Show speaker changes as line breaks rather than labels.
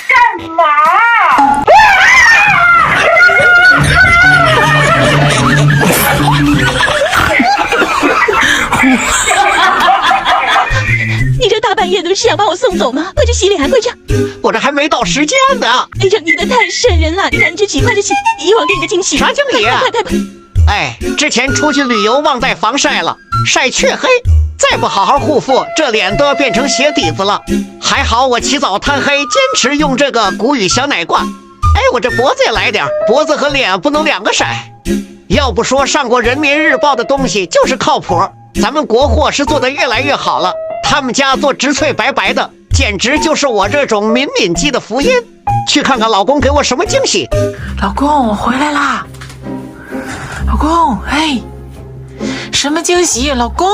干嘛？
你这大半夜的是想把我送走吗？快去洗脸，快去！
我这还没到时间呢。
哎呀，你的太瘆人了！你赶紧去洗，快去洗！一会儿给你个惊喜。
啥经理啊？
快！
哎，之前出去旅游忘带防晒了，晒黢黑，再不好好护肤，这脸都要变成鞋底子了。还好我起早贪黑，坚持用这个谷雨小奶罐。哎，我这脖子也来点，脖子和脸不能两个晒。要不说上过人民日报的东西就是靠谱，咱们国货是做得越来越好了。他们家做植萃白白的，简直就是我这种敏敏肌的福音。去看看老公给我什么惊喜。
老公，我回来啦！老公，哎，什么惊喜？老公。